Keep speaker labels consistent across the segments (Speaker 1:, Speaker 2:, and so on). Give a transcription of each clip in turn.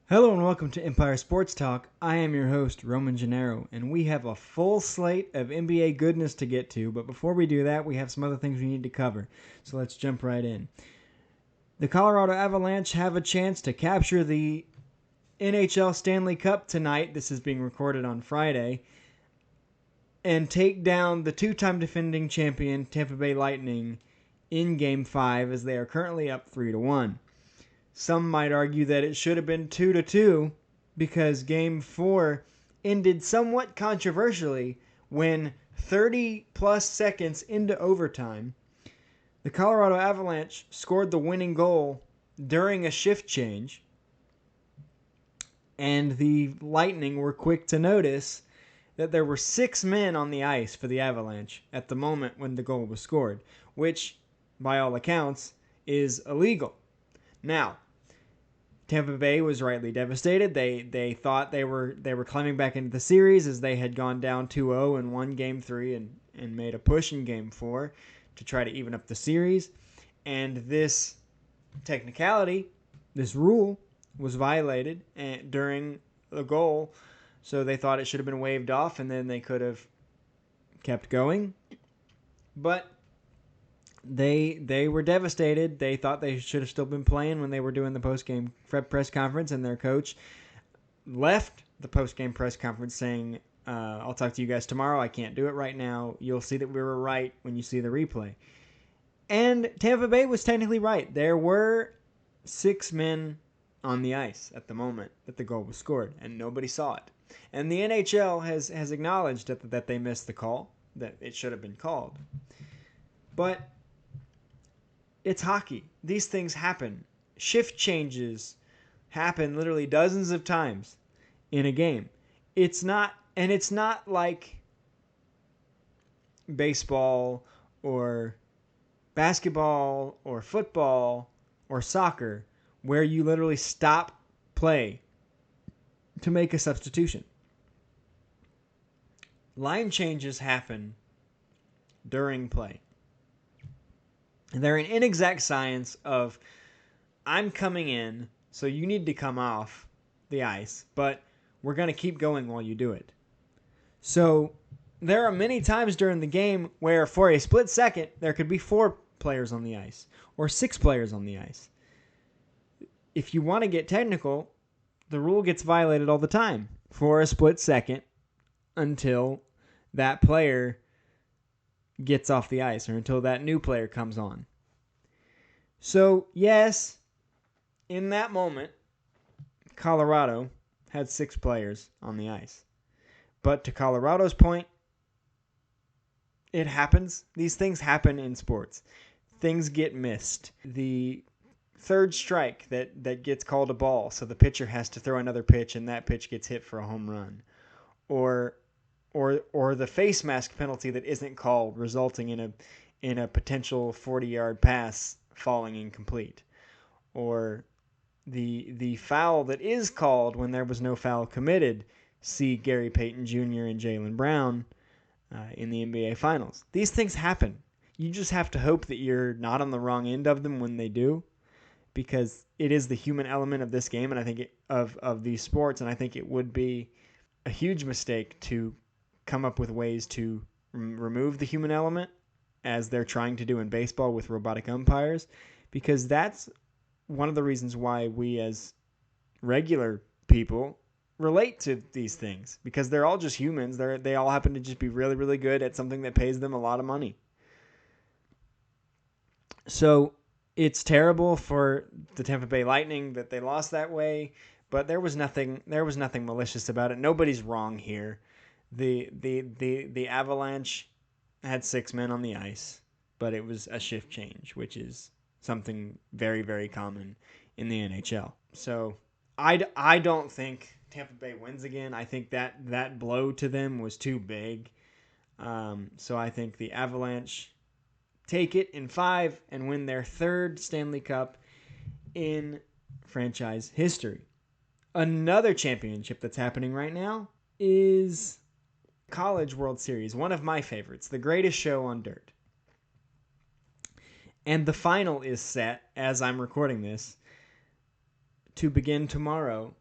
Speaker 1: Hello and welcome to Empire Sports Talk. I am your host, Roman Gennaro, and we have a full slate of NBA goodness to get to, but before we do that, we have some other things we need to cover. So let's jump right in. The Colorado Avalanche have a chance to capture the NHL Stanley Cup tonight. This is being recorded on Friday. And take down the two-time defending champion Tampa Bay Lightning in Game 5 as they are currently up 3-1. Some might argue that it should have been 2-2 because Game 4 ended somewhat controversially when 30-plus seconds into overtime, the Colorado Avalanche scored the winning goal during a shift change, and the Lightning were quick to notice that there were 6 men on the ice for the Avalanche at the moment when the goal was scored, which, by all accounts, is illegal. Now, Tampa Bay was rightly devastated. They thought they were climbing back into the series as they had gone down 2-0 and won Game 3 and made a push in Game 4 to try to even up the series. And this technicality, this rule, was violated during the goal, so they thought it should have been waved off and then they could have kept going. But they were devastated. They thought they should have still been playing when they were doing the post-game press conference, and their coach left the post-game press conference saying, I'll talk to you guys tomorrow. I can't do it right now. You'll see that we were right when you see the replay. And Tampa Bay was technically right. There were 6 men on the ice at the moment that the goal was scored, and nobody saw it. And the NHL has acknowledged that they missed the call, that it should have been called. But it's hockey. These things happen. Shift changes happen literally dozens of times in a game. It's not like baseball or basketball or football or soccer where you literally stop play to make a substitution. Line changes happen during play. They're an inexact science of, I'm coming in, so you need to come off the ice, but we're going to keep going while you do it. So there are many times during the game where for a split second, there could be 4 players on the ice or 6 players on the ice. If you want to get technical, the rule gets violated all the time for a split second until that player gets off the ice or until that new player comes on. So, yes, in that moment, Colorado had 6 players on the ice. But to Colorado's point, it happens. These things happen in sports. Things get missed. The third strike that gets called a ball, so the pitcher has to throw another pitch and that pitch gets hit for a home run. Or the face mask penalty that isn't called, resulting in a potential 40-yard pass falling incomplete, or the foul that is called when there was no foul committed. See Gary Payton Jr. and Jaylen Brown in the NBA Finals. These things happen. You just have to hope that you're not on the wrong end of them when they do, because it is the human element of this game, and I think of these sports, and I think it would be a huge mistake to come up with ways to remove the human element as they're trying to do in baseball with robotic umpires, because that's one of the reasons why we as regular people relate to these things, because they're all just humans. They all happen to just be really, really good at something that pays them a lot of money. So it's terrible for the Tampa Bay Lightning that they lost that way, but there was nothing malicious about it. Nobody's wrong here. The Avalanche had 6 men on the ice, but it was a shift change, which is something very, very common in the NHL. So I don't think Tampa Bay wins again. I think that blow to them was too big. So I think the Avalanche take it in 5 and win their 3rd Stanley Cup in franchise history. Another championship that's happening right now is College World Series, one of my favorites, the greatest show on dirt. And the final is set, as I'm recording this, to begin tomorrow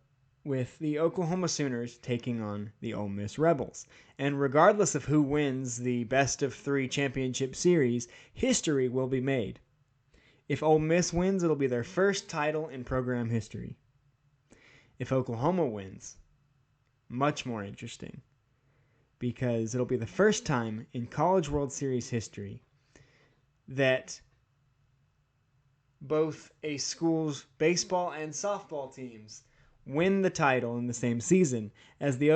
Speaker 1: with the Oklahoma Sooners taking on the Ole Miss Rebels. And regardless of who wins the best of 3 championship series, history will be made. If Ole Miss wins, it'll be their first title in program history. If Oklahoma wins, much more interesting, because it'll be the first time in College World Series history that both a school's baseball and softball teams win the title in the same season, as the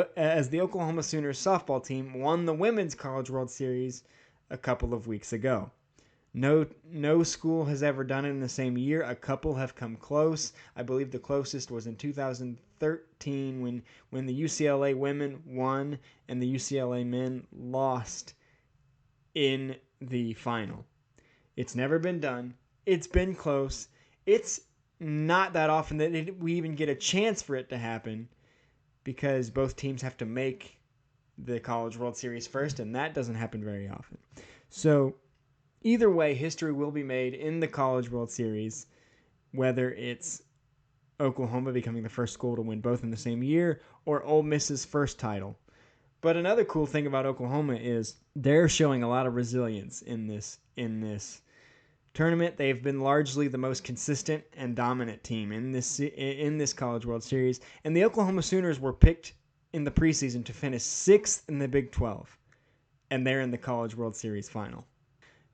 Speaker 1: Oklahoma Sooners softball team won the Women's College World Series a couple of weeks ago. No school has ever done it in the same year. A couple have come close. I believe the closest was in 2013 when the UCLA women won and the UCLA men lost in the final. It's never been done. It's been close. It's not that often that we even get a chance for it to happen, because both teams have to make the College World Series first, and that doesn't happen very often. So either way, history will be made in the College World Series, whether it's Oklahoma becoming the first school to win both in the same year or Ole Miss's first title. But another cool thing about Oklahoma is they're showing a lot of resilience in this tournament. They've been largely the most consistent and dominant team in this College World Series, and the Oklahoma Sooners were picked in the preseason to finish 6th in the Big 12, and they're in the College World Series final.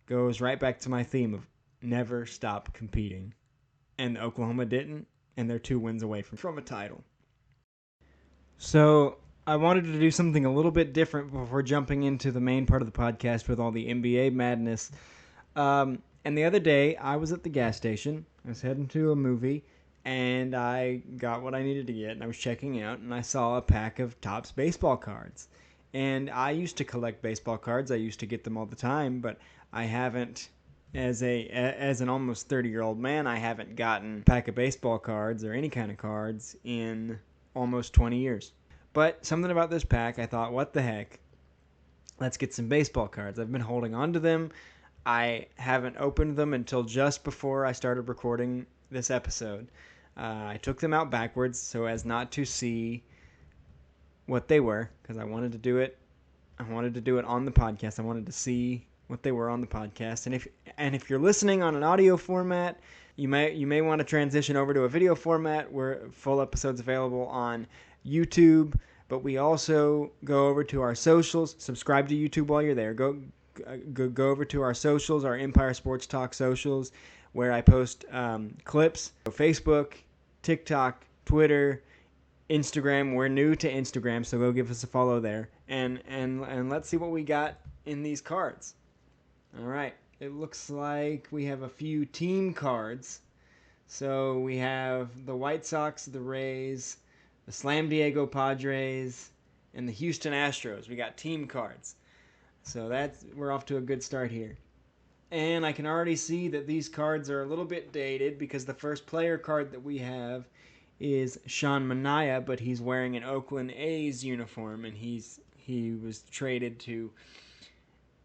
Speaker 1: Goes right back to my theme of never stop competing, and Oklahoma didn't, and they're 2 wins away from a title. So I wanted to do something a little bit different before jumping into the main part of the podcast with all the NBA madness. And the other day, I was at the gas station. I was heading to a movie, and I got what I needed to get, and I was checking out, and I saw a pack of Topps baseball cards. And I used to collect baseball cards. I used to get them all the time, but I haven't, as an almost 30-year-old man, I haven't gotten a pack of baseball cards or any kind of cards in almost 20 years. But something about this pack, I thought, what the heck? Let's get some baseball cards. I've been holding on to them. I haven't opened them until just before I started recording this episode. I took them out backwards so as not to see what they were, because I wanted to do it. I wanted to do it on the podcast. I wanted to see what they were on the podcast. And if you're listening on an audio format, you may want to transition over to a video format where full episodes available on YouTube. But we also go over to our socials. Subscribe to YouTube while you're there. Go over to our socials, our Empire Sports Talk socials, where I post clips. Facebook, TikTok, Twitter, Instagram. We're new to Instagram, so go give us a follow there. And let's see what we got in these cards. All right. It looks like we have a few team cards. So we have the White Sox, the Rays, the Slam Diego Padres, and the Houston Astros. We got team cards. So we're off to a good start here. And I can already see that these cards are a little bit dated, because the first player card that we have is Sean Manaea, but he's wearing an Oakland A's uniform, and he was traded to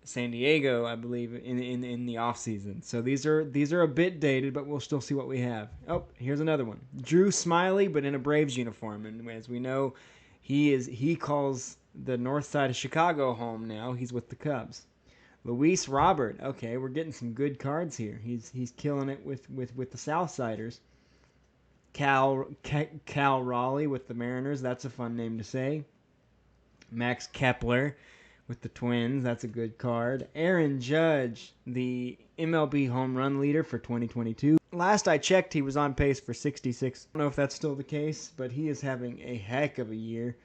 Speaker 1: San Diego, I believe, in the offseason. So these are a bit dated, but we'll still see what we have. Oh, here's another one. Drew Smiley, but in a Braves uniform. And as we know, he calls the north side of Chicago home now. He's with the Cubs. Luis Robert. Okay, we're getting some good cards here. He's killing it with the Southsiders. Cal Raleigh with the Mariners. That's a fun name to say. Max Kepler with the Twins. That's a good card. Aaron Judge, the MLB home run leader for 2022. Last I checked, he was on pace for 66. I don't know if that's still the case, but he is having a heck of a year.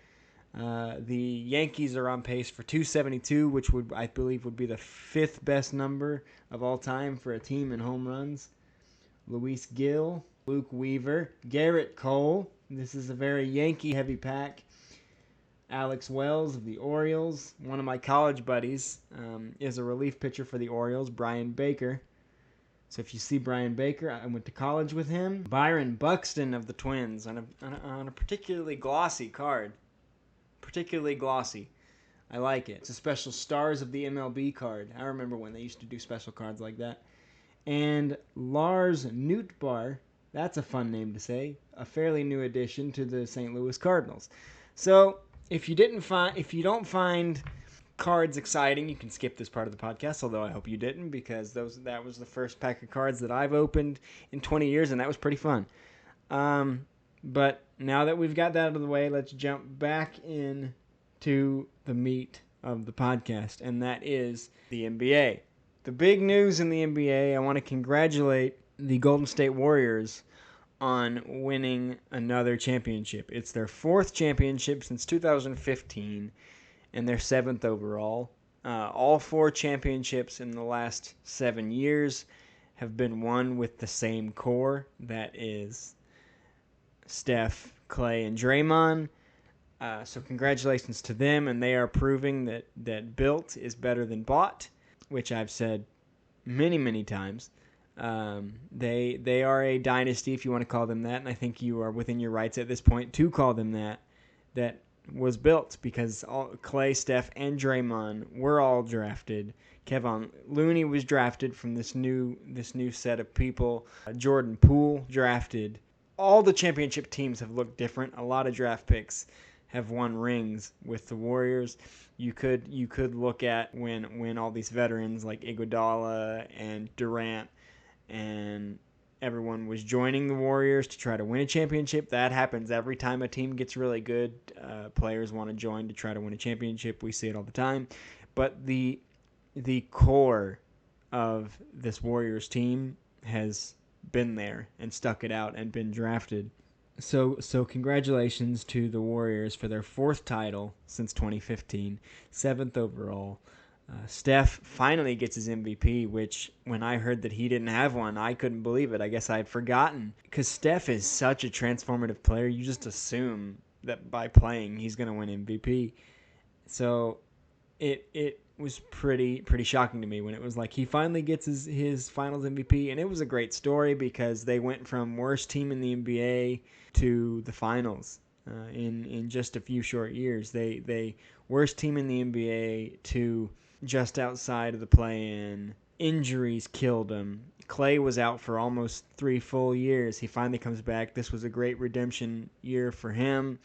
Speaker 1: The Yankees are on pace for 272, which I believe would be the 5th best number of all time for a team in home runs. Luis Gill, Luke Weaver, Garrett Cole. This is a very Yankee-heavy pack. Alex Wells of the Orioles. One of my college buddies is a relief pitcher for the Orioles, Brian Baker. So if you see Brian Baker, I went to college with him. Byron Buxton of the Twins on a particularly glossy card. Particularly glossy. I like it. It's a special Stars of the MLB card. I remember when they used to do special cards like that. And Lars Nootbaar That's a fun name to say. A fairly new addition to the St. Louis Cardinals. So, if you don't find cards exciting, you can skip this part of the podcast, although I hope you didn't, because that was the first pack of cards that I've opened in 20 years, and that was pretty fun. But now that we've got that out of the way, let's jump back in to the meat of the podcast, and that is the NBA. The big news in the NBA, I want to congratulate the Golden State Warriors on winning another championship. It's their fourth championship since 2015 and their seventh overall. All four championships in the last 7 years have been won with the same core. That is Steph, Clay, and Draymond. So congratulations to them, and they are proving that built is better than bought, which I've said many, many times. They are a dynasty, if you want to call them that, and I think you are within your rights at this point to call them that. That was built because Clay, Steph, and Draymond were all drafted. Kevin Looney was drafted from this new set of people. Jordan Poole drafted. All the championship teams have looked different. A lot of draft picks have won rings with the Warriors. You could look at when all these veterans like Iguodala and Durant and everyone was joining the Warriors to try to win a championship. That happens every time a team gets really good. Players want to join to try to win a championship. We see it all the time. But the core of this Warriors team has been there and stuck it out and been drafted. So congratulations to the Warriors for their fourth title since 2015, seventh overall. Steph finally gets his MVP, which when I heard that he didn't have one, I couldn't believe it. I guess I had forgotten. Because Steph is such a transformative player, you just assume that by playing he's going to win MVP. So it was pretty shocking to me when it was like he finally gets his finals MVP, and it was a great story because they went from worst team in the NBA to the finals in just a few short years. They worst team in the NBA to just outside of the play-in. Injuries killed him. Clay was out for almost 3 full years. He finally comes back. This was a great redemption year for him.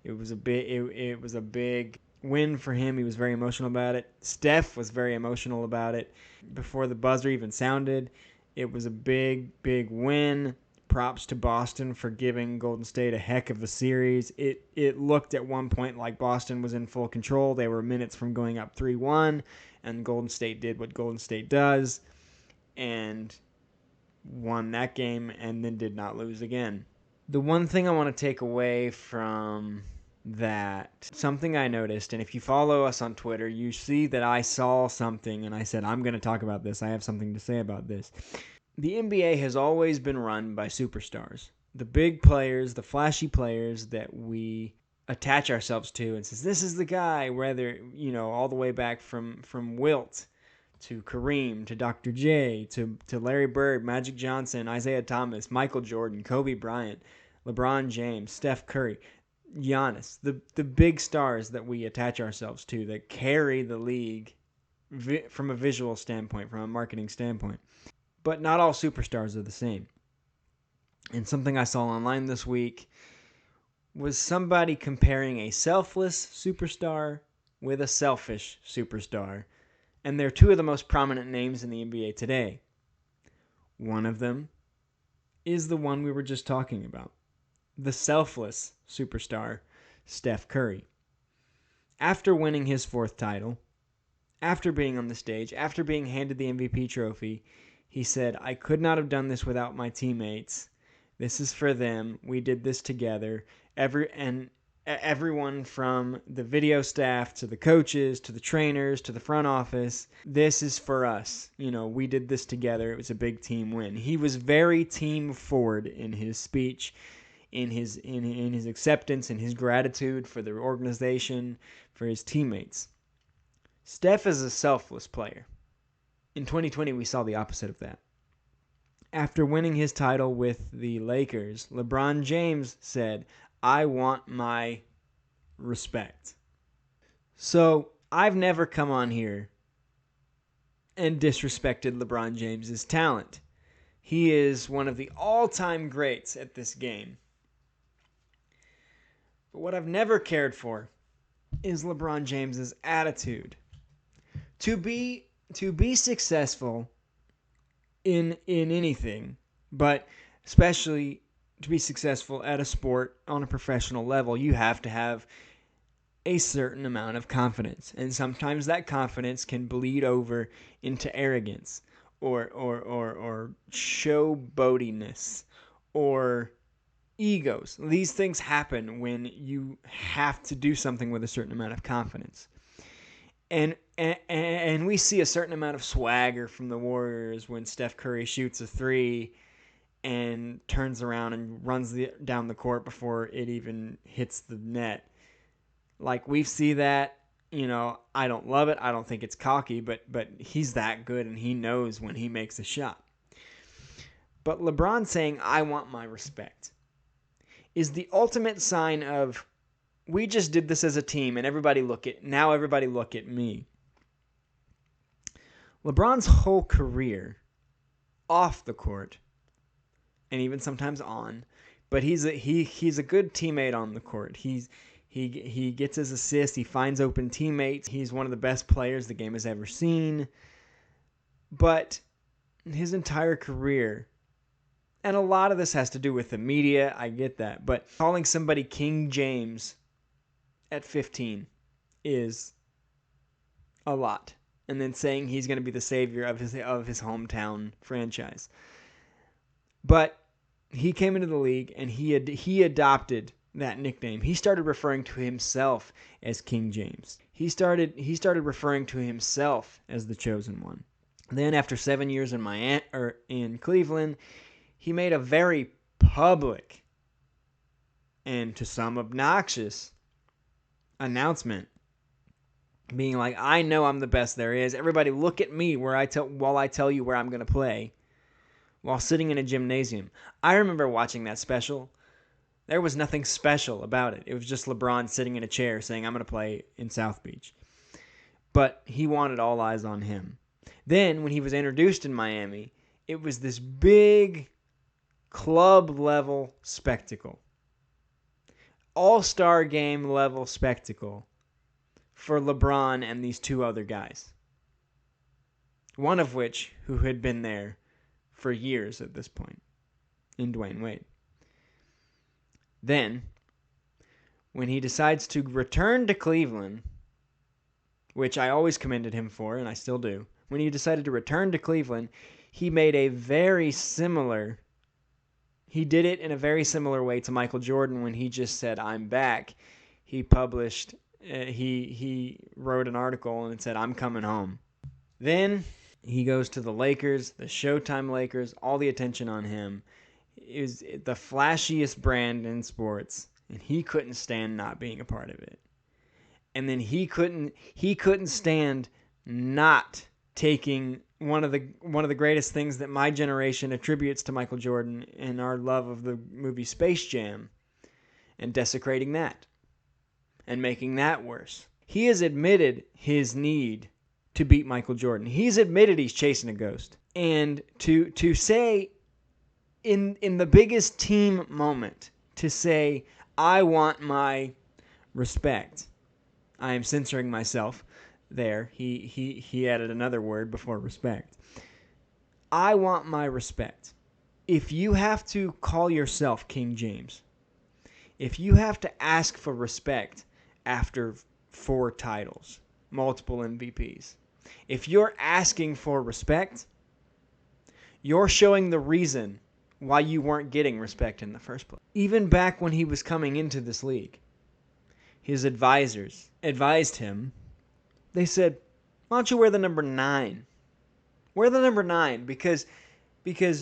Speaker 1: It was a big win for him. He was very emotional about it. Steph was very emotional about it. Before the buzzer even sounded, it was a big win. Props to Boston for giving Golden State a heck of a series. It looked at one point like Boston was in full control. They were minutes from going up 3-1, and Golden State did what Golden State does and won that game and then did not lose again. The one thing I want to take away from that, something I noticed, and if you follow us on Twitter, you see that I saw something and I said, I'm going to talk about this. I have something to say about this. The NBA has always been run by superstars. The big players, the flashy players that we attach ourselves to and says, this is the guy, whether, all the way back from Wilt to Kareem to Dr. J to Larry Bird, Magic Johnson, Isaiah Thomas, Michael Jordan, Kobe Bryant, LeBron James, Steph Curry, Giannis, the big stars that we attach ourselves to that carry the league from a visual standpoint, from a marketing standpoint. But not all superstars are the same. And something I saw online this week was somebody comparing a selfless superstar with a selfish superstar. And they're two of the most prominent names in the NBA today. One of them is the one we were just talking about. The selfless superstar, Steph Curry. After winning his fourth title, after being on the stage, after being handed the MVP trophy, he said, I could not have done this without my teammates. This is for them. We did this together. Everyone from the video staff to the coaches to the trainers to the front office, this is for us. We did this together. It was a big team win. He was very team forward in his speech, in his acceptance, in his gratitude for the organization, for his teammates. Steph is a selfless player. In 2020, we saw the opposite of that. After winning his title with the Lakers, LeBron James said, I want my respect. So I've never come on here and disrespected LeBron James's talent. He is one of the all-time greats at this game. But what I've never cared for is LeBron James's attitude. To be successful in anything, but especially to be successful at a sport on a professional level, you have to have a certain amount of confidence. And sometimes that confidence can bleed over into arrogance or showboatiness or egos. These things happen when you have to do something with a certain amount of confidence. And we see a certain amount of swagger from the Warriors when Steph Curry shoots a three and turns around and runs down the court before it even hits the net. Like, we see that. I don't love it. I don't think it's cocky, but he's that good, and he knows when he makes a shot. But LeBron saying, "I want my respect," is the ultimate sign of, we just did this as a team, and everybody look at me. LeBron's whole career, off the court, and even sometimes on, but he's a good teammate on the court. He gets his assists. He finds open teammates. He's one of the best players the game has ever seen. But his entire career, and a lot of this has to do with the media, I get that, but calling somebody King James at 15 is a lot. And then saying he's going to be the savior of his hometown franchise. But he came into the league and he adopted that nickname. He started referring to himself as King James. He started referring to himself as the chosen one. Then after 7 years in Cleveland, he made a very public and to some obnoxious announcement, being like, "I know I'm the best there is. Everybody look at me while I tell you where I'm going to play," while sitting in a gymnasium. I remember watching that special. There was nothing special about it. It was just LeBron sitting in a chair saying, "I'm going to play in South Beach." But he wanted all eyes on him. Then, when he was introduced in Miami, it was this big club-level spectacle. All-star game level spectacle for LeBron and these two other guys. One of which who had been there for years at this point, in Dwayne Wade. Then, when he decides to return to Cleveland, which I always commended him for, and I still do, when he decided to return to Cleveland, he did it in a very similar way to Michael Jordan when he just said, "I'm back." He published, he wrote an article and it said, "I'm coming home." Then he goes to the Lakers, the Showtime Lakers, all the attention on him. It was the flashiest brand in sports, and he couldn't stand not being a part of it. And then he couldn't stand not taking one of the greatest things that my generation attributes to Michael Jordan and our love of the movie Space Jam, and desecrating that and making that worse. He has admitted his need to beat Michael Jordan. He's admitted he's chasing a ghost. And to say in the biggest team moment, to say, "I want my respect." I am censoring myself there. He added another word before respect. "I want my respect." If you have to call yourself King James, if you have to ask for respect after 4 titles, multiple MVPs, if you're asking for respect, you're showing the reason why you weren't getting respect in the first place. Even back when he was coming into this league, his advisors advised him. They said, "Why don't you wear the number 9? Wear the number 9 because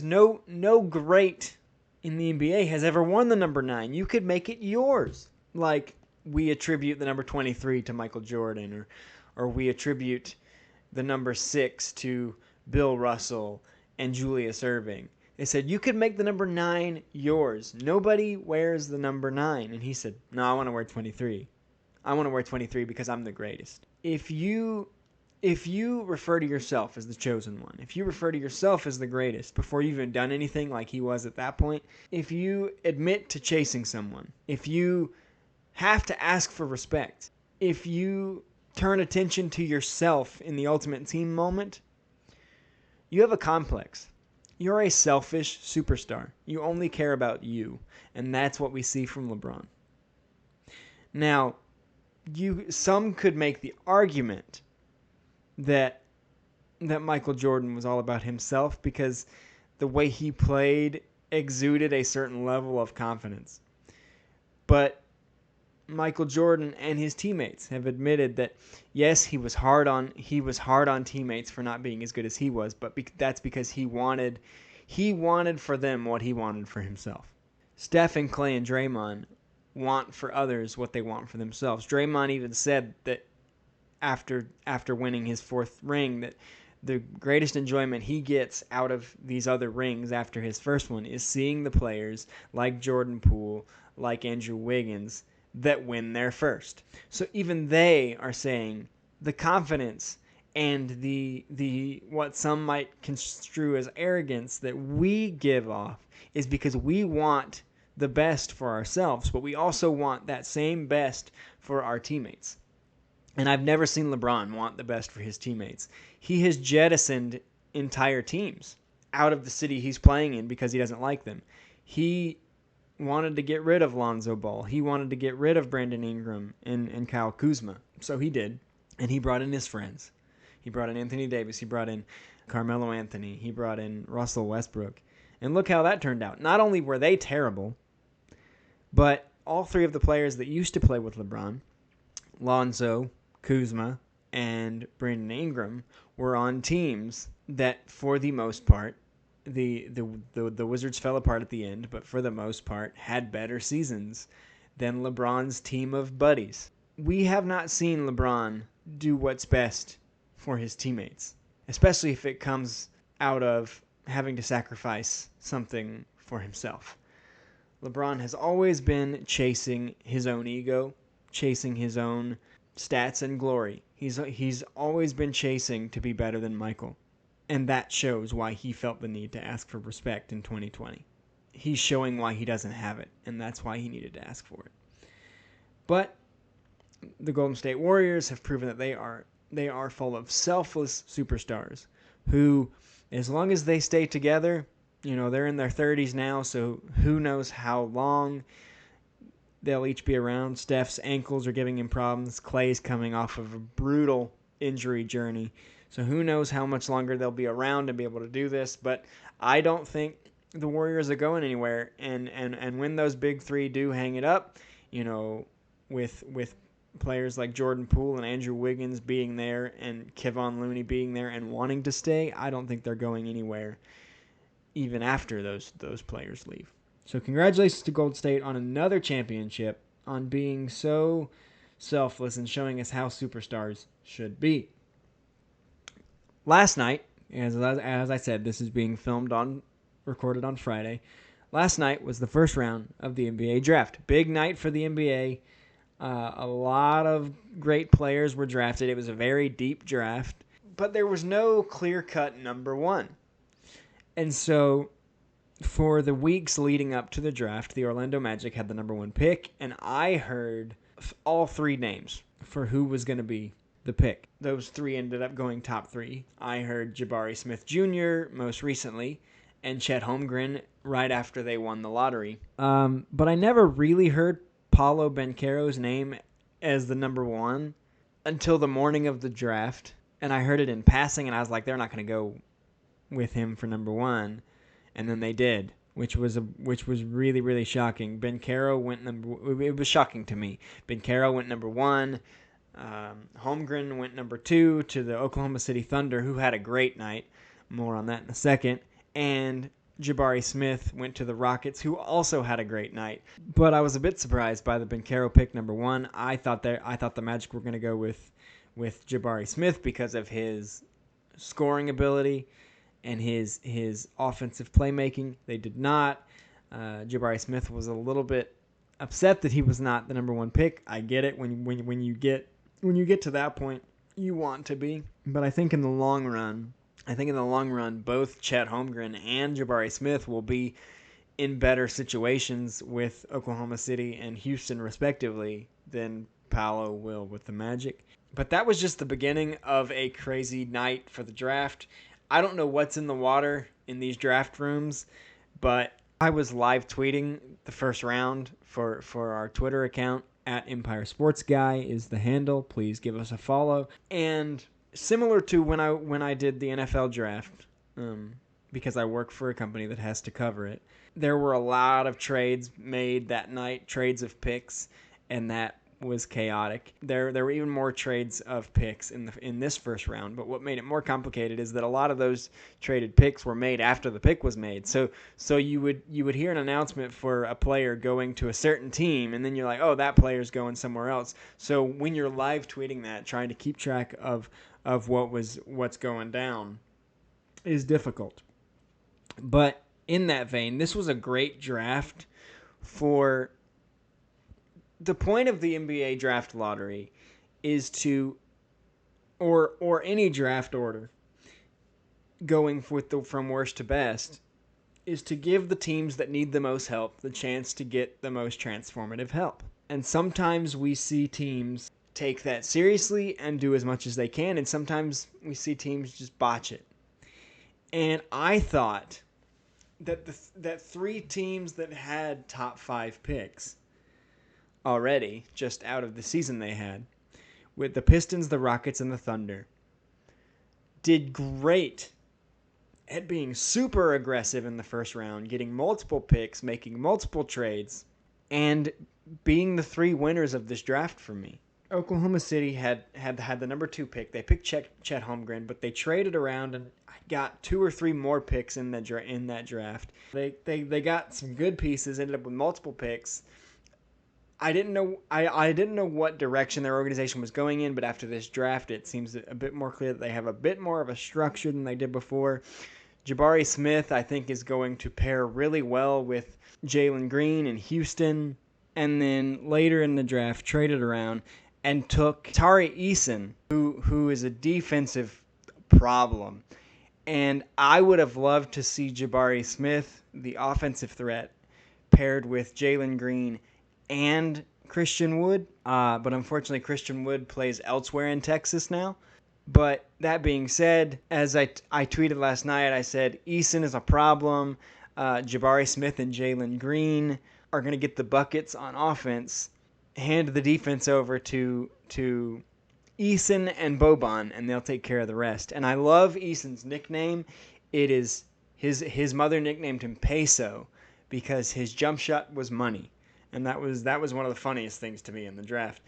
Speaker 1: no great in the NBA has ever worn the number 9. You could make it yours." Like, we attribute the number 23 to Michael Jordan, or we attribute the number 6 to Bill Russell and Julius Erving. They said, "You could make the number 9 yours. Nobody wears the number 9. And he said, "No, I want to wear 23. I want to wear 23 because I'm the greatest." If you if you refer to yourself as the chosen one, if you refer to yourself as the greatest before you've even done anything like he was at that point, if you admit to chasing someone, if you have to ask for respect, if you turn attention to yourself in the ultimate team moment, you have a complex. You're a selfish superstar. You only care about you, and that's what we see from LeBron. Now, some could make the argument that Michael Jordan was all about himself because the way he played exuded a certain level of confidence. But Michael Jordan and his teammates have admitted that yes, he was hard on teammates for not being as good as he was, but that's because he wanted for them what he wanted for himself. Steph and Clay and Draymond want for others what they want for themselves. Draymond even said that after winning his fourth ring that the greatest enjoyment he gets out of these other rings after his first one is seeing the players like Jordan Poole, like Andrew Wiggins, that win their first. So even they are saying the confidence and the what some might construe as arrogance that we give off is because we want the best for ourselves, but we also want that same best for our teammates. And I've never seen LeBron want the best for his teammates. He has jettisoned entire teams out of the city he's playing in because he doesn't like them. He wanted to get rid of Lonzo Ball. He wanted to get rid of Brandon Ingram and Kyle Kuzma. So he did. And he brought in his friends. He brought in Anthony Davis. He brought in Carmelo Anthony. He brought in Russell Westbrook. And look how that turned out. Not only were they terrible, but all three of the players that used to play with LeBron, Lonzo, Kuzma, and Brandon Ingram, were on teams that, for the most part, the Wizards fell apart at the end, but for the most part, had better seasons than LeBron's team of buddies. We have not seen LeBron do what's best for his teammates, especially if it comes out of having to sacrifice something for himself. LeBron has always been chasing his own ego, chasing his own stats and glory. He's always been chasing to be better than Michael. And that shows why he felt the need to ask for respect in 2020. He's showing why he doesn't have it, and that's why he needed to ask for it. But the Golden State Warriors have proven that they are full of selfless superstars who, as long as they stay together, they're in their 30s now, so who knows how long they'll each be around. Steph's ankles are giving him problems. Clay's coming off of a brutal injury journey. So who knows how much longer they'll be around and be able to do this. But I don't think the Warriors are going anywhere. And when those big three do hang it up, with players like Jordan Poole and Andrew Wiggins being there and Kevon Looney being there and wanting to stay, I don't think they're going anywhere even after those players leave. So congratulations to Golden State on another championship, on being so selfless and showing us how superstars should be. Last night, as I said, this is being recorded on Friday. Last night was the first round of the NBA draft. Big night for the NBA. A lot of great players were drafted. It was a very deep draft, but there was no clear-cut number one. And so for the weeks leading up to the draft, the Orlando Magic had the number one pick, and I heard all three names for who was going to be the pick. Those three ended up going top three. I heard Jabari Smith Jr. most recently, and Chet Holmgren right after they won the lottery. But I never really heard Paolo Banchero's name as the number one until the morning of the draft, and I heard it in passing, and I was like, they're not going to go with him for number one. And then they did, which was really, really shocking. Banchero went it was shocking to me. Banchero went number one. Holmgren went number two to the Oklahoma City Thunder, who had a great night. More on that in a second. And Jabari Smith went to the Rockets, who also had a great night. But I was a bit surprised by the Banchero pick number one. I thought the Magic were going to go with Jabari Smith because of his scoring ability and his offensive playmaking. They did not. Jabari Smith was a little bit upset that he was not the number one pick. I get it. When you get to that point you want to be. But I think in the long run, both Chet Holmgren and Jabari Smith will be in better situations with Oklahoma City and Houston, respectively, than Paolo will with the Magic. But that was just the beginning of a crazy night for the draft. I don't know what's in the water in these draft rooms, but I was live tweeting the first round for our Twitter account. At Empire Sports Guy is the handle. Please give us a follow. And similar to when I did the NFL draft, because I work for a company that has to cover it, there were a lot of trades made that night, trades of picks, and that was chaotic. There were even more trades of picks in this first round, but what made it more complicated is that a lot of those traded picks were made after the pick was made. So you would hear an announcement for a player going to a certain team, and then you're like, oh, that player's going somewhere else. So when you're live tweeting that, trying to keep track of what's going down is difficult. But in that vein, this was a great draft for. The point of the NBA draft lottery is to, or any draft order, going from worst to best, is to give the teams that need the most help the chance to get the most transformative help. And sometimes we see teams take that seriously and do as much as they can, and sometimes we see teams just botch it. And I thought that that three teams that had top 5 picks already, just out of the season they had, with the Pistons, the Rockets, and the Thunder, did great at being super aggressive in the first round, getting multiple picks, making multiple trades, and being the 3 winners of this draft for me. Oklahoma City had the number 2 pick. They picked Chet Holmgren, but they traded around and got 2 or 3 more picks in that draft. They got some good pieces, ended up with multiple picks. I didn't know what direction their organization was going in, but after this draft, it seems a bit more clear that they have a bit more of a structure than they did before. Jabari Smith, I think, is going to pair really well with Jalen Green in Houston. And then later in the draft, traded around and took Tari Eason, who is a defensive problem. And I would have loved to see Jabari Smith, the offensive threat, paired with Jalen Green and Christian Wood, but unfortunately Christian Wood plays elsewhere in Texas now. But that being said, as I tweeted last night, I said Eason is a problem. Jabari Smith and Jalen Green are going to get the buckets on offense. Hand the defense over to Eason and Boban, and they'll take care of the rest. And I love Eason's nickname. It is his mother nicknamed him Peso because his jump shot was money. And that was one of the funniest things to me in the draft.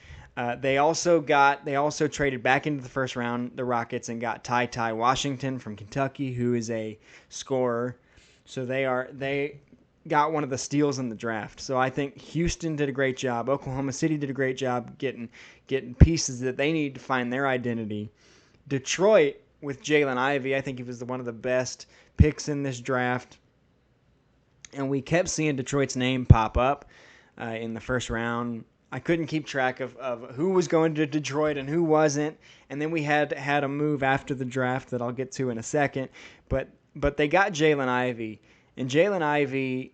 Speaker 1: They also traded back into the first round, the Rockets, and got Ty Washington from Kentucky, who is a scorer. So they got one of the steals in the draft. So I think Houston did a great job. Oklahoma City did a great job getting pieces that they need to find their identity. Detroit with Jalen Ivey, I think he was one of the best picks in this draft. And we kept seeing Detroit's name pop up in the first round. I couldn't keep track of who was going to Detroit and who wasn't. And then we had a move after the draft that I'll get to in a second. But they got Jalen Ivey. And Jalen Ivey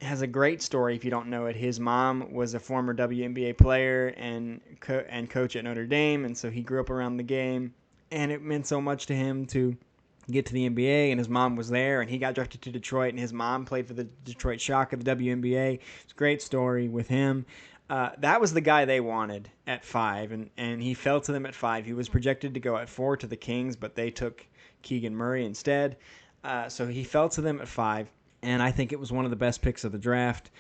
Speaker 1: has a great story if you don't know it. His mom was a former WNBA player and coach at Notre Dame. And so he grew up around the game. And it meant so much to him to get to the NBA, and his mom was there, and he got drafted to Detroit, and his mom played for the Detroit Shock of the WNBA. It's a great story with him. That was the guy they wanted at 5, and he fell to them at 5. He was projected to go at 4 to the Kings, but they took Keegan Murray instead. So he fell to them at 5, and I think it was one of the best picks of the draft.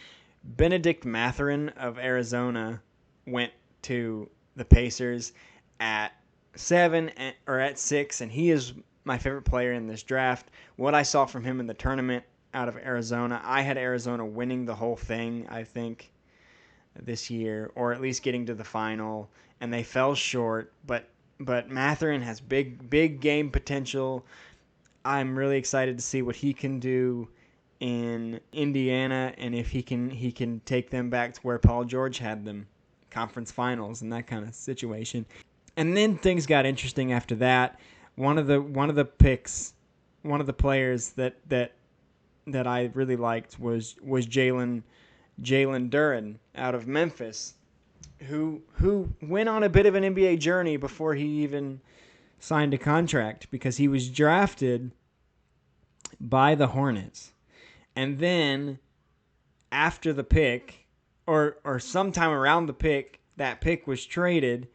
Speaker 1: Benedict Mathurin of Arizona went to the Pacers at 7 or at 6, and he is my favorite player in this draft. What I saw from him in the tournament out of Arizona, I had Arizona winning the whole thing, I think, this year, or at least getting to the final, and they fell short. But Mathurin has big game potential. I'm really excited to see what he can do in Indiana, and if he can take them back to where Paul George had them, conference finals and that kind of situation. And then things got interesting after that. One of the picks, one of the players that I really liked was Jalen Duren out of Memphis, who went on a bit of an NBA journey before he even signed a contract, because he was drafted by the Hornets. And then after the pick, or sometime around the pick, that pick was traded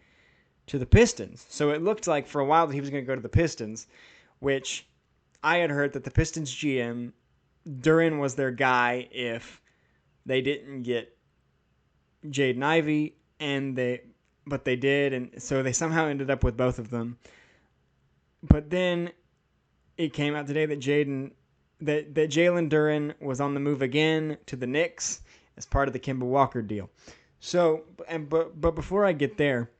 Speaker 1: to the Pistons. So it looked like for a while that he was going to go to the Pistons, which I had heard that the Pistons GM, Duren, was their guy if they didn't get Jaden Ivey, but they did, and so they somehow ended up with both of them. But then it came out today that Jalen Duren was on the move again to the Knicks as part of the Kemba Walker deal. So, but before I get there,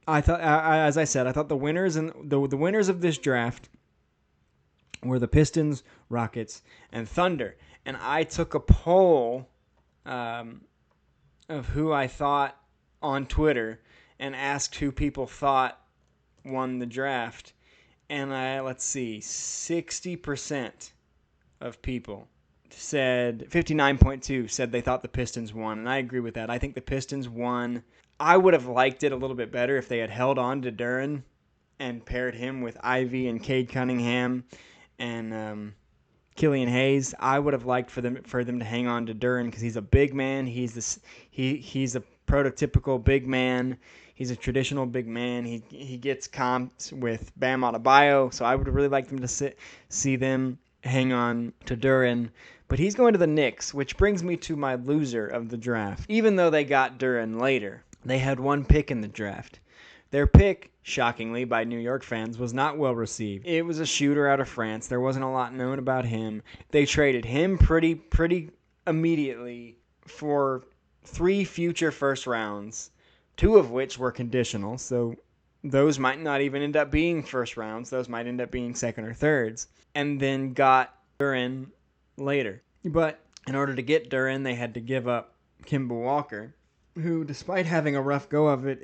Speaker 1: I thought, as I said, I thought the winners and the winners of this draft were the Pistons, Rockets, and Thunder. And I took a poll of who I thought on Twitter and asked who people thought won the draft. And let's see, 60% of people said, 59.2 said they thought the Pistons won. And I agree with that. I think the Pistons won. I would have liked it a little bit better if they had held on to Duren and paired him with Ivy and Cade Cunningham and Killian Hayes. I would have liked for them to hang on to Duren because he's a big man. He's a prototypical big man. He's a traditional big man. He gets comped with Bam Adebayo, so I would really like them to see them hang on to Duren. But he's going to the Knicks, which brings me to my loser of the draft. Even though they got Duren later, they had one pick in the draft. Their pick, shockingly by New York fans, was not well received. It was a shooter out of France. There wasn't a lot known about him. They traded him pretty immediately for 3 future first rounds, 2 of which were conditional, so those might not even end up being first rounds. Those might end up being second or thirds, and then got Duren later. But in order to get Duren, they had to give up Kemba Walker, who, despite having a rough go of it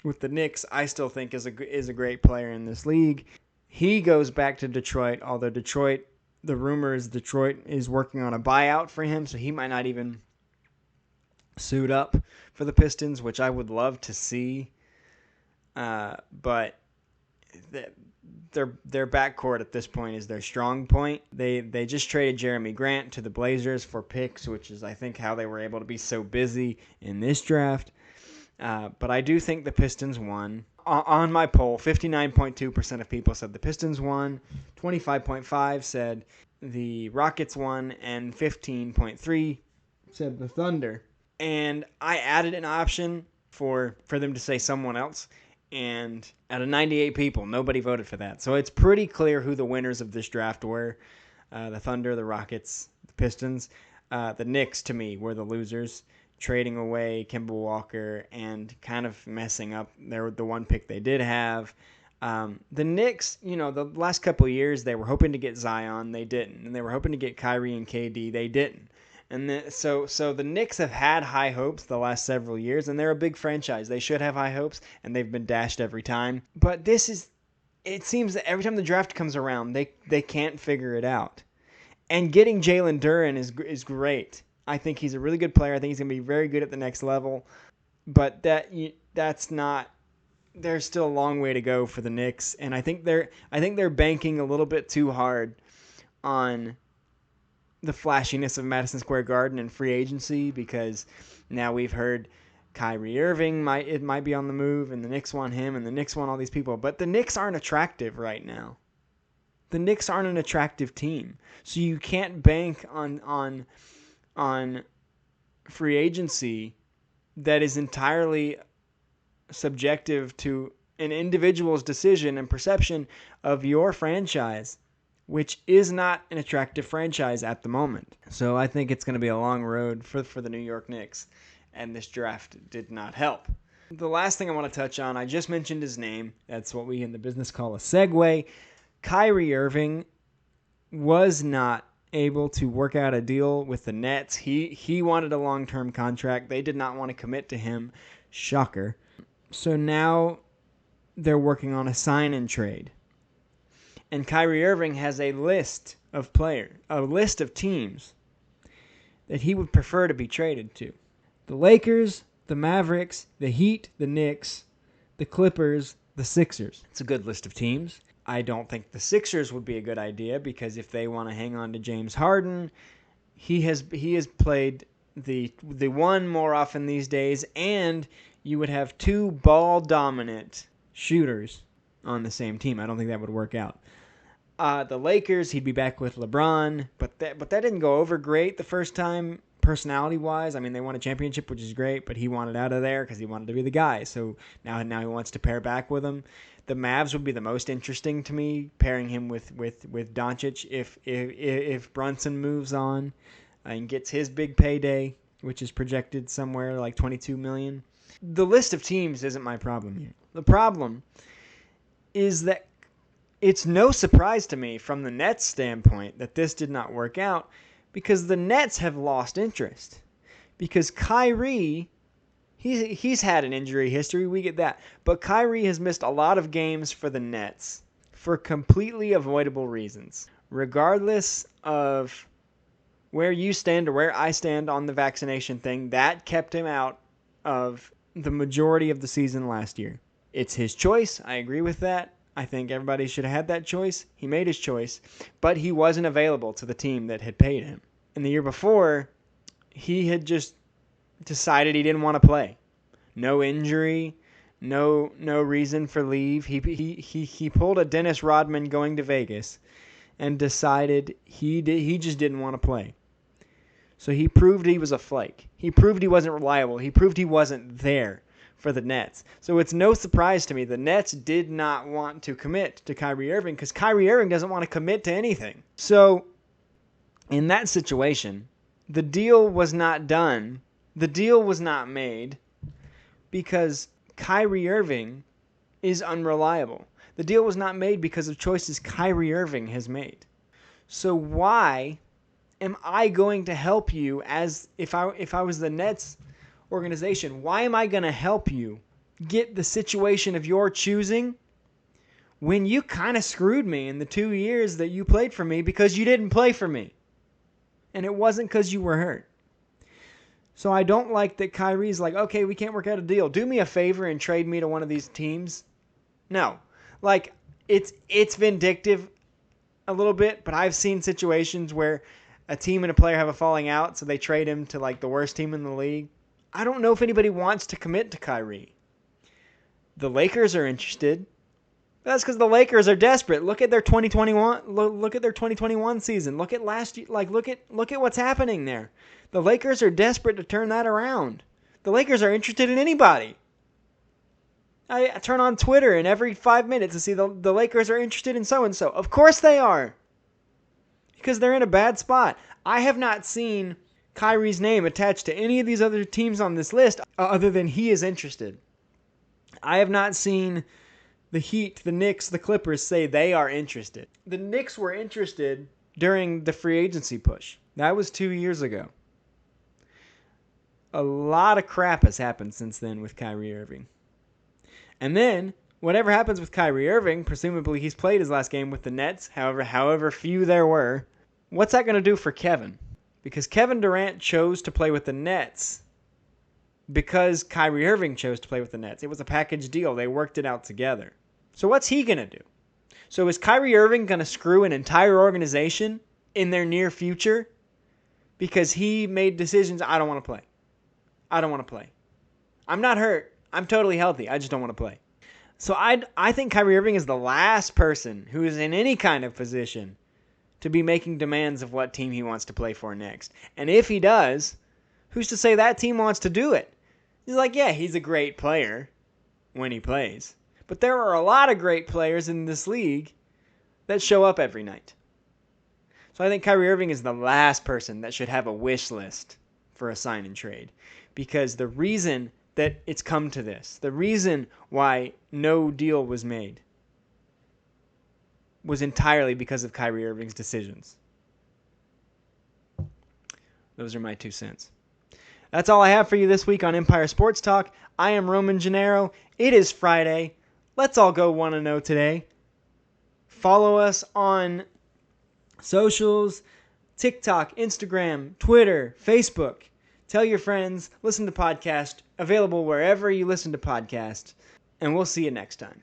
Speaker 1: with the Knicks, I still think is a great player in this league. He goes back to Detroit, although the rumor is Detroit is working on a buyout for him, so he might not even suit up for the Pistons, which I would love to see. But their backcourt at this point is their strong point. They just traded Jeremy Grant to the Blazers for picks, which is, I think, how they were able to be so busy in this draft. But I do think the Pistons won. On my poll, 59.2% of people said the Pistons won, 25.5% said the Rockets won, and 15.3% said the Thunder. And I added an option for them to say someone else, and out of 98 people, nobody voted for that. So it's pretty clear who the winners of this draft were. The Thunder, the Rockets, the Pistons. The Knicks, to me, were the losers, trading away Kemba Walker and kind of messing up the one pick they did have. The Knicks, the last couple of years, they were hoping to get Zion. They didn't. And they were hoping to get Kyrie and KD. They didn't. And so the Knicks have had high hopes the last several years, and they're a big franchise. They should have high hopes, and they've been dashed every time. But it seems that every time the draft comes around, they can't figure it out. And getting Jalen Duren is great. I think he's a really good player. I think he's going to be very good at the next level. But that's not. There's still a long way to go for the Knicks, and I think they're banking a little bit too hard on the flashiness of Madison Square Garden and free agency, because now we've heard Kyrie Irving might be on the move, and the Knicks want him, and the Knicks want all these people. But the Knicks aren't attractive right now. The Knicks aren't an attractive team, so you can't bank on free agency that is entirely subjective to an individual's decision and perception of your franchise, which is not an attractive franchise at the moment. So I think it's going to be a long road for the New York Knicks, and this draft did not help. The last thing I want to touch on, I just mentioned his name. That's what we in the business call a segue. Kyrie Irving was not able to work out a deal with the Nets. He wanted a long-term contract. They did not want to commit to him. Shocker. So now they're working on a sign and trade. And Kyrie Irving has a list of teams that he would prefer to be traded to. The Lakers, the Mavericks, the Heat, the Knicks, the Clippers, the Sixers. It's a good list of teams. I don't think the Sixers would be a good idea because if they want to hang on to James Harden, he has played the one more often these days, and you would have two ball-dominant shooters on the same team. I don't think that would work out. The Lakers, he'd be back with LeBron, but that didn't go over great the first time, personality-wise. I mean, they won a championship, which is great, but he wanted out of there because he wanted to be the guy. So now he wants to pair back with him. The Mavs would be the most interesting to me, pairing him with Doncic if Brunson moves on and gets his big payday, which is projected somewhere like $22 million. The list of teams isn't my problem here. The problem is that it's no surprise to me from the Nets' standpoint that this did not work out because the Nets have lost interest. Because Kyrie, he's had an injury history, we get that. But Kyrie has missed a lot of games for the Nets for completely avoidable reasons. Regardless of where you stand or where I stand on the vaccination thing, that kept him out of the majority of the season last year. It's his choice. I agree with that. I think everybody should have had that choice. He made his choice, but he wasn't available to the team that had paid him. And the year before, he had just decided he didn't want to play. No injury, no reason for leave. He pulled a Dennis Rodman going to Vegas and decided he just didn't want to play. So he proved he was a flake. He proved he wasn't reliable. He proved he wasn't there for the Nets. So it's no surprise to me the Nets did not want to commit to Kyrie Irving because Kyrie Irving doesn't want to commit to anything. So in that situation, the deal was not done. The deal was not made because Kyrie Irving is unreliable. The deal was not made because of choices Kyrie Irving has made. So why am I going to help you as if I was the Nets organization? Why am I going to help you get the situation of your choosing when you kind of screwed me in the 2 years that you played for me because you didn't play for me? And it wasn't because you were hurt. So I don't like that Kyrie's like, okay, we can't work out a deal. Do me a favor and trade me to one of these teams. No. Like, it's vindictive a little bit, but I've seen situations where a team and a player have a falling out, so they trade him to like the worst team in the league. I don't know if anybody wants to commit to Kyrie. The Lakers are interested. That's because the Lakers are desperate. Look at their 2021. Look at their 2021 season. Look at last year. Like look at what's happening there. The Lakers are desperate to turn that around. The Lakers are interested in anybody. I turn on Twitter and every 5 minutes to see the Lakers are interested in so and so. Of course they are, because they're in a bad spot. I have not seen Kyrie's name attached to any of these other teams on this list other than he is interested. I have not seen the Heat, the Knicks, the Clippers say they are interested. The Knicks were interested during the free agency push. That was 2 years ago. A lot of crap has happened since then with Kyrie Irving. And then, whatever happens with Kyrie Irving, presumably he's played his last game with the Nets, however few there were. What's that going to do for Kevin? Because Kevin Durant chose to play with the Nets because Kyrie Irving chose to play with the Nets. It was a package deal. They worked it out together. So what's he going to do? So is Kyrie Irving going to screw an entire organization in their near future because he made decisions? I don't want to play. I don't want to play. I'm not hurt. I'm totally healthy. I just don't want to play. So I think Kyrie Irving is the last person who is in any kind of position to be making demands of what team he wants to play for next. And if he does, who's to say that team wants to do it? He's like, yeah, he's a great player when he plays. But there are a lot of great players in this league that show up every night. So I think Kyrie Irving is the last person that should have a wish list for a sign and trade. Because the reason that it's come to this, the reason why no deal was made, was entirely because of Kyrie Irving's decisions. Those are my 2 cents. That's all I have for you this week on Empire Sports Talk. I am Roman Gennaro. It is Friday. let's all go 1-0 today. Follow us on socials, TikTok, Instagram, Twitter, Facebook. Tell your friends, listen to podcast, available wherever you listen to podcasts, and we'll see you next time.